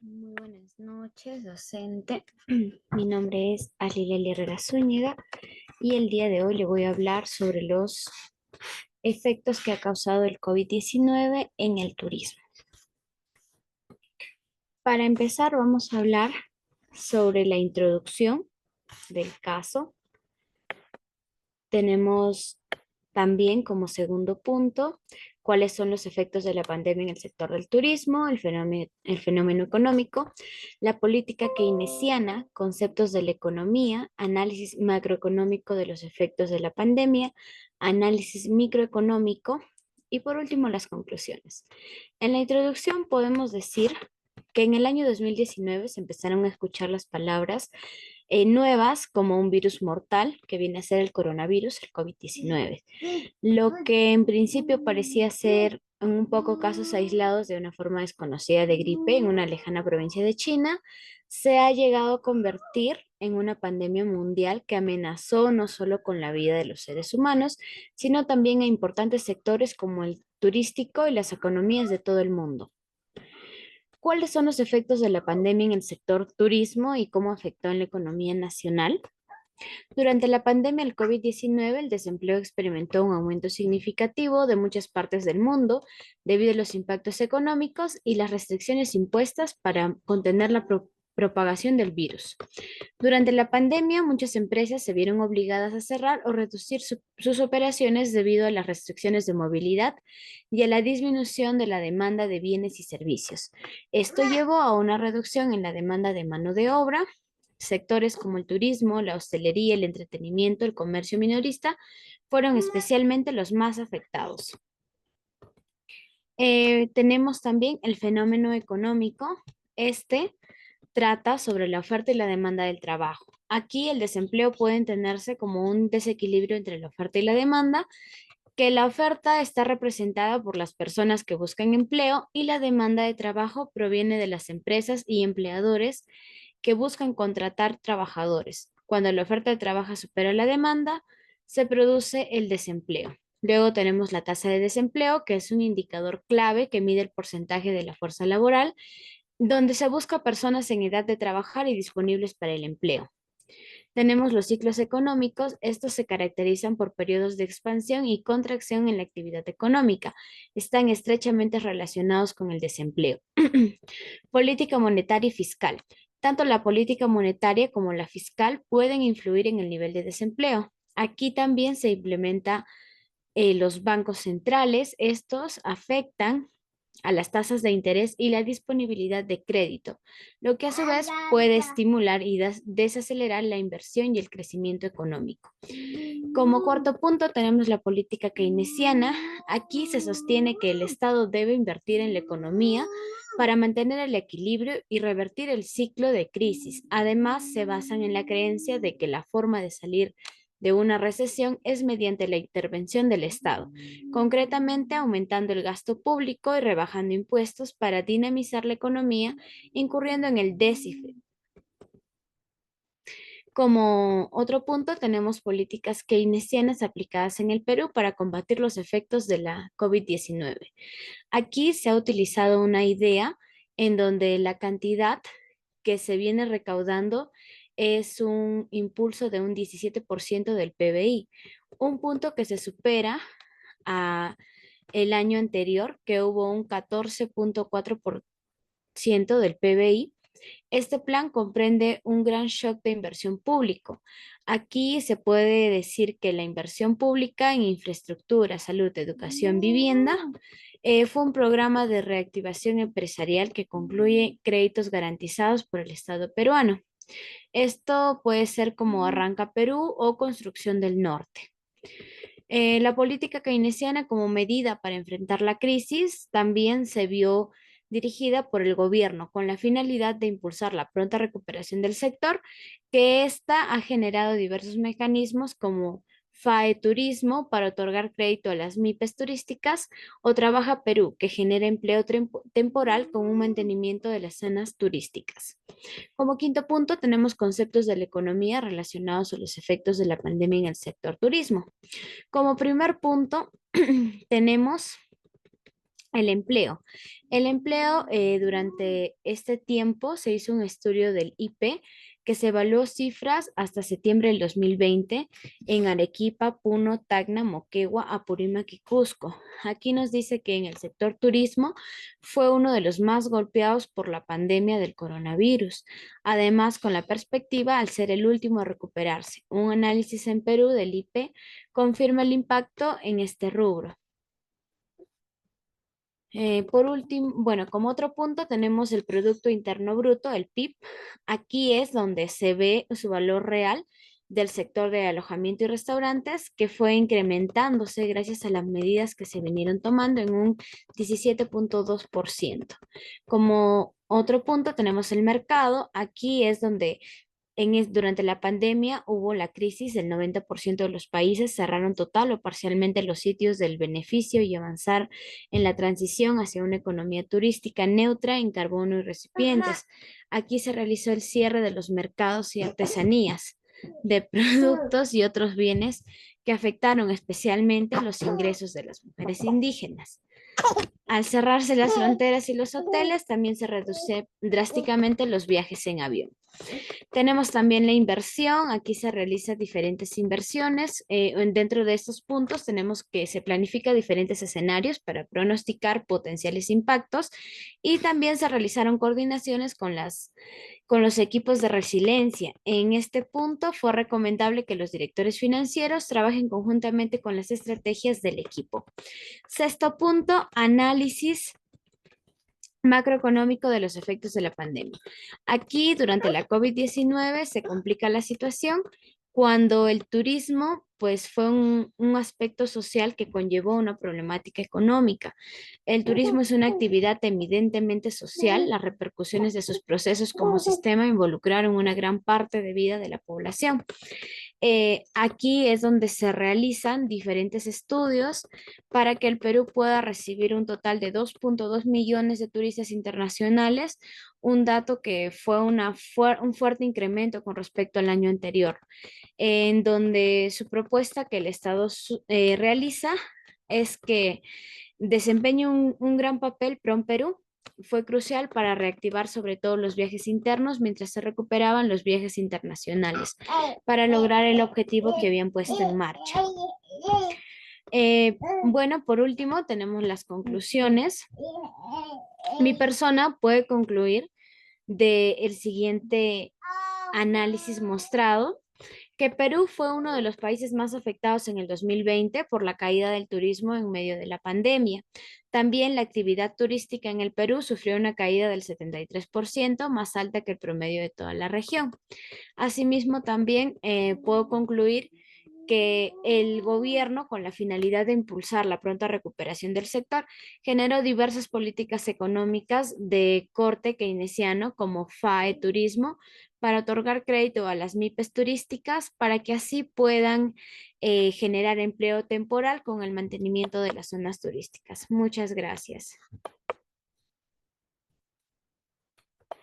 Muy buenas noches, docente. Mi nombre es Alileli Herrera Zúñiga y el día de hoy le voy a hablar sobre los efectos que ha causado el COVID-19 en el turismo. Para empezar, vamos a hablar sobre la introducción del caso. Tenemos también como segundo punto cuáles son los efectos de la pandemia en el sector del turismo, el fenómeno económico, la política keynesiana, conceptos de la economía, análisis macroeconómico de los efectos de la pandemia, análisis microeconómico y por último las conclusiones. En la introducción podemos decir que en el año 2019 se empezaron a escuchar las palabras nuevas como un virus mortal que viene a ser el coronavirus, el COVID-19, lo que en principio parecía ser un poco casos aislados de una forma desconocida de gripe en una lejana provincia de China, se ha llegado a convertir en una pandemia mundial que amenazó no solo con la vida de los seres humanos, sino también a importantes sectores como el turístico y las economías de todo el mundo. ¿Cuáles son los efectos de la pandemia en el sector turismo y cómo afectó en la economía nacional? Durante la pandemia del COVID-19, el desempleo experimentó un aumento significativo de muchas partes del mundo debido a los impactos económicos y las restricciones impuestas para contener la propagación del virus. Durante la pandemia, muchas empresas se vieron obligadas a cerrar o reducir sus operaciones debido a las restricciones de movilidad y a la disminución de la demanda de bienes y servicios. Esto llevó a una reducción en la demanda de mano de obra. Sectores como el turismo, la hostelería, el entretenimiento, el comercio minorista fueron especialmente los más afectados. Tenemos también el fenómeno económico. Este trata sobre la oferta y la demanda del trabajo. Aquí el desempleo puede entenderse como un desequilibrio entre la oferta y la demanda, que la oferta está representada por las personas que buscan empleo y la demanda de trabajo proviene de las empresas y empleadores que buscan contratar trabajadores. Cuando la oferta de trabajo supera la demanda, se produce el desempleo. Luego tenemos la tasa de desempleo, que es un indicador clave que mide el porcentaje de la fuerza laboral, donde se busca personas en edad de trabajar y disponibles para el empleo. Tenemos los ciclos económicos. Estos se caracterizan por periodos de expansión y contracción en la actividad económica. Están estrechamente relacionados con el desempleo. Política monetaria y fiscal. Tanto la política monetaria como la fiscal pueden influir en el nivel de desempleo. Aquí también se implementa los bancos centrales. Estos afectan a las tasas de interés y la disponibilidad de crédito, lo que a su vez puede estimular y desacelerar la inversión y el crecimiento económico. Como cuarto punto tenemos la política keynesiana. Aquí se sostiene que el Estado debe invertir en la economía para mantener el equilibrio y revertir el ciclo de crisis. Además, se basan en la creencia de que la forma de salir de una recesión es mediante la intervención del Estado, concretamente aumentando el gasto público y rebajando impuestos para dinamizar la economía, incurriendo en el déficit. Como otro punto, tenemos políticas keynesianas aplicadas en el Perú para combatir los efectos de la COVID-19. Aquí se ha utilizado una idea en donde la cantidad que se viene recaudando es un impulso de un 17% del PBI, un punto que se supera a el año anterior, que hubo un 14,4% del PBI. Este plan comprende un gran shock de inversión público. Aquí se puede decir que la inversión pública en infraestructura, salud, educación, vivienda fue un programa de reactivación empresarial que concluye créditos garantizados por el Estado peruano. Esto puede ser como Arranca Perú o Construcción del Norte. La política keynesiana como medida para enfrentar la crisis también se vio dirigida por el gobierno con la finalidad de impulsar la pronta recuperación del sector, que ésta ha generado diversos mecanismos como FAE Turismo para otorgar crédito a las MIPES turísticas o Trabaja Perú, que genera empleo temporal con un mantenimiento de las zonas turísticas. Como quinto punto, tenemos conceptos de la economía relacionados a los efectos de la pandemia en el sector turismo. Como primer punto, tenemos El empleo. El empleo, durante este tiempo se hizo un estudio del IP que se evaluó cifras hasta septiembre del 2020 en Arequipa, Puno, Tacna, Moquegua, Apurímac y Cusco. Aquí nos dice que en el sector turismo fue uno de los más golpeados por la pandemia del coronavirus. Además, con la perspectiva al ser el último a recuperarse. Un análisis en Perú del IP confirma el impacto en este rubro. Por último, bueno, como otro punto tenemos el Producto Interno Bruto, el PIB. Aquí es donde se ve su valor real del sector de alojamiento y restaurantes, que fue incrementándose gracias a las medidas que se vinieron tomando en un 17,2%. Como otro punto tenemos el mercado. Aquí es donde durante la pandemia hubo la crisis, el 90% de los países cerraron total o parcialmente los sitios del beneficio y avanzar en la transición hacia una economía turística neutra en carbono y recipientes. Aquí se realizó el cierre de los mercados y artesanías de productos y otros bienes que afectaron especialmente los ingresos de las mujeres indígenas. Al cerrarse las fronteras y los hoteles, también se reduce drásticamente los viajes en avión. Tenemos también la inversión. Aquí se realizan diferentes inversiones. Dentro de estos puntos tenemos que se planifica diferentes escenarios para pronosticar potenciales impactos y también se realizaron coordinaciones con los equipos de resiliencia. En este punto fue recomendable que los directores financieros trabajen conjuntamente con las estrategias del equipo. Sexto punto, análisis macroeconómico de los efectos de la pandemia. Aquí, durante la COVID-19, se complica la situación cuando el turismo, pues, fue un aspecto social que conllevó una problemática económica. El turismo es una actividad evidentemente social. Las repercusiones de sus procesos como sistema involucraron una gran parte de vida de la población. Aquí es donde se realizan diferentes estudios para que el Perú pueda recibir un total de 2,2 millones de turistas internacionales, un dato que fue un fuerte incremento con respecto al año anterior, en donde su propuesta que el Estado realiza es que desempeñe un gran papel Perú. Fue crucial para reactivar sobre todo los viajes internos mientras se recuperaban los viajes internacionales para lograr el objetivo que habían puesto en marcha. Bueno, por último, tenemos las conclusiones. Mi persona puede concluir del siguiente análisis mostrado que Perú fue uno de los países más afectados en el 2020 por la caída del turismo en medio de la pandemia. También la actividad turística en el Perú sufrió una caída del 73%, más alta que el promedio de toda la región. Asimismo, también puedo concluir que el gobierno, con la finalidad de impulsar la pronta recuperación del sector, generó diversas políticas económicas de corte keynesiano como FAE Turismo para otorgar crédito a las MIPES turísticas para que así puedan generar empleo temporal con el mantenimiento de las zonas turísticas. Muchas gracias.